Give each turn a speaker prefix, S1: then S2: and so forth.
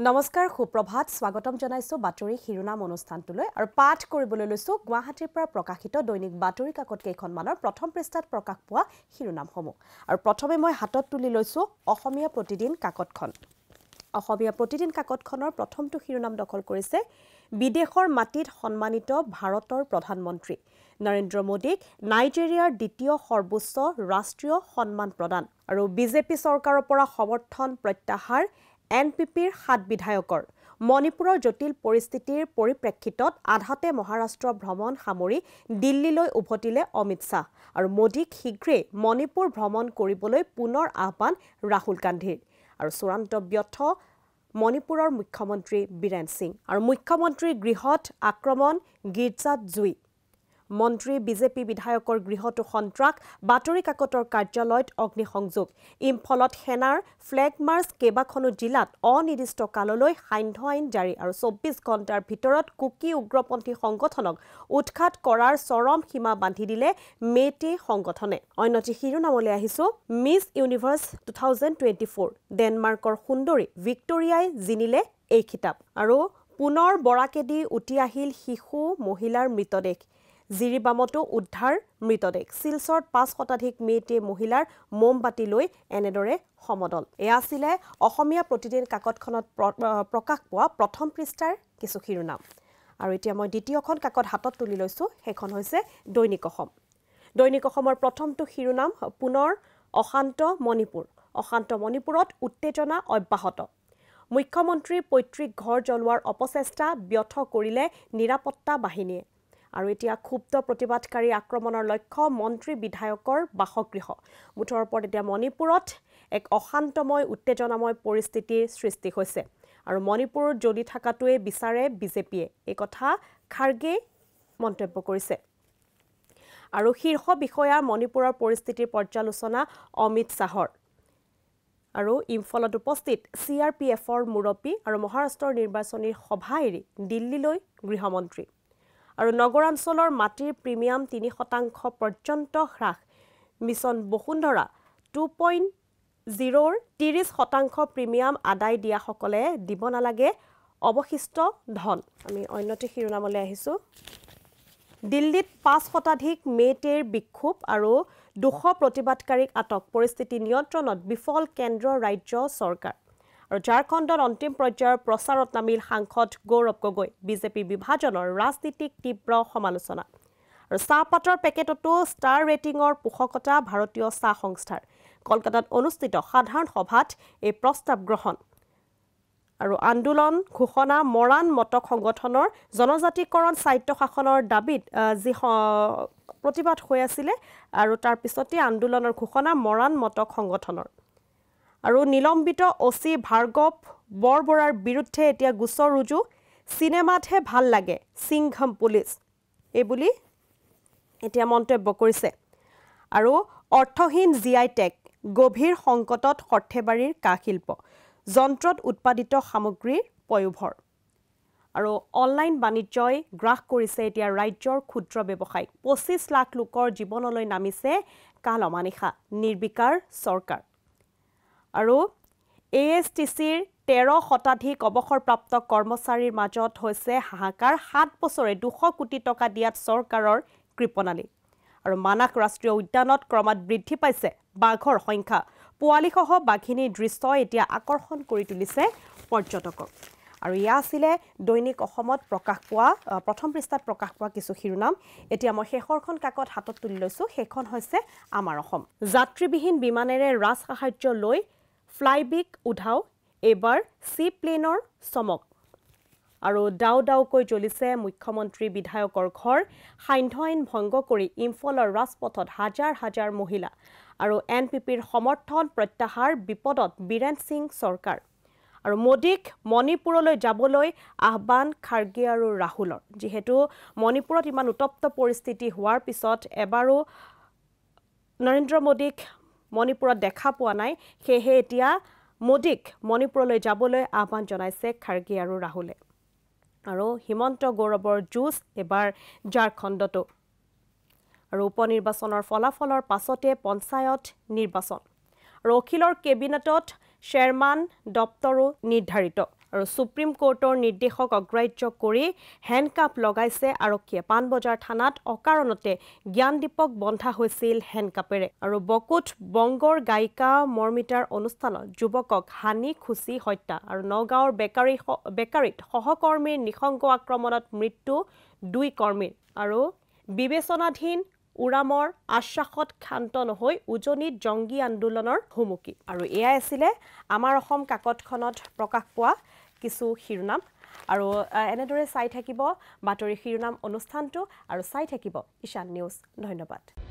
S1: নমস্কাৰ সুপ্ৰভাত স্বাগতম জনাইছো বাতৰি শিৰোনাম অনুষ্ঠানটোলৈ আৰু পাঠ কৰিবলৈ লৈছো গুৱাহাটীৰ পৰা প্ৰকাশিত দৈনিক বাতৰি কাকত কেইখনমানৰ প্ৰথম পৃষ্ঠাত প্ৰকাশ পোৱা শিৰোনামসমূহ আৰু প্ৰথমে মই হাতত তুলি লৈছো অসমীয়া প্ৰতিদিন কাকতখন অসমীয়া প্ৰতিদিন কাকতখনৰ প্ৰথমটো শিৰোনাম দখল কৰিছে বিদেশৰ মাটিত সন্মানিত ভাৰতৰ প্ৰধানমন্ত্ৰী নৰেন্দ্ৰ মোদীক নাইজেৰিয়াৰ দ্বিতীয় সৰ্বোচ্চ ৰাষ্ট্ৰীয় সন্মান প্ৰদান আৰু বিজেপি চৰকাৰৰ পৰা সমৰ্থন প্ৰত্যাহাৰ এনপিপিৰ 7 বিধায়কৰ মণিপুৰৰ জটিল পৰিস্থিতিৰ পৰিপ্ৰেক্ষিতত আধাতে মহাৰাষ্ট্ৰ ভ্ৰমণ সামৰি দিল্লীলৈ উভতিলে অমিত শাহ আৰু মোদীক শীঘ্ৰেই মণিপুৰ ভ্ৰমণ কৰিবলৈ পুনৰ আহ্বান ৰাহুল গান্ধীৰ আৰু চূড়ান্ত ব্যৰ্থ মণিপুৰৰ মুখ্যমন্ত্ৰী বীৰেন সিং আৰু মুখ্যমন্ত্ৰীৰ গৃহত আক্ৰমণ গীৰ্জাত জুই মন্ত্ৰী বিজেপি বিধায়কৰ গৃহটো সন্ত্ৰাস বাতৰি কাকতৰ কাৰ্যালয়ত অগ্নিসংযোগ ইম্ফলত সেনাৰ ফ্লেগ মাৰ্চ কেবাখনো জিলাত অনিৰ্দিষ্ট কাললৈ সান্ধ্য আইন জাৰি আৰু 24 ঘণ্টাৰ ভিতৰত কুকি উগ্ৰপন্থী সংগঠনক উৎখাত কৰাৰ চৰম সীমা বান্ধি দিলে মেটে সংগঠনে অন্যটি শিৰোনামলৈ আহিছো মিছ ইউনিভাৰ্ছ 2024 ডেনমাৰ্কৰ সুন্দৰী ভিক্টোৰিয়াই জিনিলে এই খিতাপ আৰু পুনৰ বৰাকেদি উঠি আহিল শিশু মহিলাৰ মৃতদেহ জিৰিবামতো উদ্ধাৰ মৃতদেহ শিলচৰত 5 শতাধিক মেটে মহিলাৰ মোমবাতি লৈ এনেদৰে সমদল এয়া আছিল অসমীয়া প্ৰতিদিন কাকতখনত প্ৰকাশ পোৱা প্ৰথম পৃষ্ঠাৰ কিছু শিৰোনাম আৰু এতিয়া মই দ্বিতীয়খন কাকত হাতত তুলি লৈছো সেইখন হৈছে দৈনিক অসমৰ প্ৰথমটো শিৰোনাম পুনৰ অশান্ত মণিপুৰত উত্তেজনা অব্যাহত মুখ্যমন্ত্ৰীৰ পৈতৃক ঘৰ জ্বলোৱাৰ অপচেষ্টা ব্যৰ্থ কৰিলে নিৰাপত্তা বাহিনীয়ে আৰু এতিয়া ক্ষুব্ধ প্ৰতিবাদকাৰী আক্ৰমণৰ লক্ষ্য মন্ত্ৰী বিধায়কৰ বাসগৃহ মুঠৰ ওপৰত এতিয়া মণিপুৰত এক অশান্তময় উত্তেজনাময় পৰিস্থিতিৰ সৃষ্টি হৈছে আৰু মণিপুৰত জ্বলি থকাটোৱে বিচাৰে বিজেপিয়ে এই কথা খাৰ্গে মন্তব্য কৰিছে আৰু শীৰ্ষ বিষয়া মণিপুৰৰ পৰিস্থিতিৰ পৰ্যালোচনা অমিত শাহৰ আৰু ইম্ফলত উপস্থিত CRPFৰ মুৰব্বী আৰু মহাৰাষ্ট্ৰৰ নিৰ্বাচনী সভা এৰি দিল্লীলৈ গৃহমন্ত্ৰী আৰু নগৰাঞ্চলৰ মাটিৰ প্ৰিমিয়াম 3% পৰ্যন্ত হ্ৰাস মিছন বসুন্ধৰা 2.0ৰ 30% প্ৰিমিয়াম আদায় দিয়া সকলে দিব নালাগে অৱশিষ্ট ধন আমি অন্যটি শিৰোনামলৈ আহিছো দিল্লীত 5 শতাধিক মেটেৰ বিক্ষোভ আৰু 200 প্ৰতিবাদকাৰীক আটক পৰিস্থিতি নিয়ন্ত্ৰণত বিফল কেন্দ্ৰ ৰাজ্য চৰকাৰ আৰু ঝাৰখণ্ডত অন্তিম পৰ্যায়ৰ প্ৰচাৰত নামিল সাংসদ গৌৰৱ গগৈ বিজেপি বিভাজনৰ ৰাজনীতিক তীব্ৰ সমালোচনা আৰু চাহপাতৰ পেকেটতো ষ্টাৰ ৰেটিংৰ পোষকতা ভাৰতীয় চাহ সংস্থাৰ কলকাতাত অনুষ্ঠিত সাধাৰণ সভাত এই প্ৰস্তাৱ গ্ৰহণ আৰু আন্দোলন ঘোষণা মৰাণ মটক সংগঠনৰ জনজাতিকৰণ স্বায়ত্তশাসনৰ দাবীত যি প্ৰতিবাদ হৈ আছিল আৰু তাৰ পিছতে আন্দোলনৰ ঘোষণা মৰাণ মটক সংগঠনৰ আৰু নিলম্বিত ওসি ভাৰ্গৱ বৰবৰাৰ বিৰুদ্ধে এতিয়া গোচৰ ৰুজু সিনেমাতহে ভাল লাগে সিংঘম পুলিচ এই বুলি এতিয়া মন্তব্য কৰিছে আৰু অৰ্থহীন জিআই টেগ গভীৰ সংকটত সৰ্থেবাৰীৰ কাশিল্প যন্ত্ৰত উৎপাদিত সামগ্ৰীৰ পয়োভৰ আৰু অনলাইন বাণিজ্যই গ্ৰাস কৰিছে এতিয়া ৰাজ্যৰ ক্ষুদ্ৰ ব্যৱসায়ী 25 লাখ লোকৰ জীৱনলৈ নামিছে কাল অমানিশা নিৰ্বিকাৰ চৰকাৰ আৰু ASTCৰ 13 শতাধিক অৱসৰপ্ৰাপ্ত কৰ্মচাৰীৰ মাজত হৈছে হাহাকাৰ 7 বছৰে 200 কোটি টকা দিয়াত চৰকাৰৰ কৃপণালী আৰু মানাক ৰাষ্ট্ৰীয় উদ্যানত ক্ৰমাৎ বৃদ্ধি পাইছে বাঘৰ সংখ্যা পোৱালিসহ বাঘিনীৰ দৃশ্য এতিয়া আকৰ্ষণ কৰি তুলিছে পৰ্যটকক আৰু ইয়া আছিল দৈনিক অসমত প্ৰকাশ পোৱা প্ৰথম পৃষ্ঠাত প্ৰকাশ পোৱা কিছু শিৰোনাম এতিয়া মই শেষৰখন কাকত হাতত তুলি লৈছো সেইখন হৈছে আমাৰ অসম যাত্ৰীবিহীন বিমানেৰে ৰাজ সাহায্য লৈ ফ্লাইবিক উধাও এবাৰ সি প্লেনৰ চমক আৰু ডাউকৈ জ্বলিছে মুখ্যমন্ত্ৰী বিধায়কৰ ঘৰ সান্ধ্য আইন ভংগ কৰি ইম্ফলৰ ৰাজপথত হাজাৰ হাজাৰ মহিলা আৰু এনপিপিৰ সমৰ্থন প্ৰত্যাহাৰ বিপদত বীৰেন সিং চৰকাৰ আৰু মোদীক মণিপুৰলৈ যাবলৈ আহ্বান খাৰ্গে আৰু ৰাহুলৰ যেহেতু মণিপুৰত ইমান উত্তপ্ত পৰিস্থিতি হোৱাৰ পিছত এবাৰো নৰেন্দ্ৰ মোদীক মণিপুৰত দেখা পোৱা নাই সেয়ে এতিয়া মোদীক মণিপুৰলৈ যাবলৈ আহ্বান জনাইছে খাৰ্গে আৰু ৰাহুলে আৰু হিমন্ত গৌৰৱৰ জুজ এবাৰ ঝাৰখণ্ডতো আৰু উপনিৰ্বাচনৰ ফলাফলৰ পাছতে পঞ্চায়ত নিৰ্বাচন আৰু অখিলৰ কেবিনেটত চেয়াৰম্যান দপ্তৰো নিৰ্ধাৰিত আৰু সুপ্ৰিম কোৰ্টৰ নিৰ্দেশক অগ্ৰাহ্য কৰি হেণ্ডকাপ লগাইছে আৰক্ষীয়ে পাণবজাৰ থানাত অকাৰণতে জ্ঞানদীপক বন্ধা হৈছিল হেণ্ডকাপেৰে আৰু বকুত বংগৰ গায়িকা মৰ্মিতাৰ অনুষ্ঠানত যুৱকক হানি খুচি হত্যা আৰু নগাঁৱৰ বেকাৰীত সহকৰ্মীৰ নিশংক আক্ৰমণত মৃত্যু 2 কৰ্মীৰ আৰু বিবেচনাধীন উৰামৰ আশ্বাসত ক্ষান্ত নহৈ উজনিত জংগী আন্দোলনৰ হুমুকি আৰু এয়াই আছিলে আমাৰ অসম কাকতখনত প্ৰকাশ পোৱা কিছু শিৰোনাম আৰু এনেদৰে চাই থাকিব বাতৰি শিৰোনাম অনুষ্ঠানটো আৰু চাই থাকিব ঈশান নিউজ ধন্যবাদ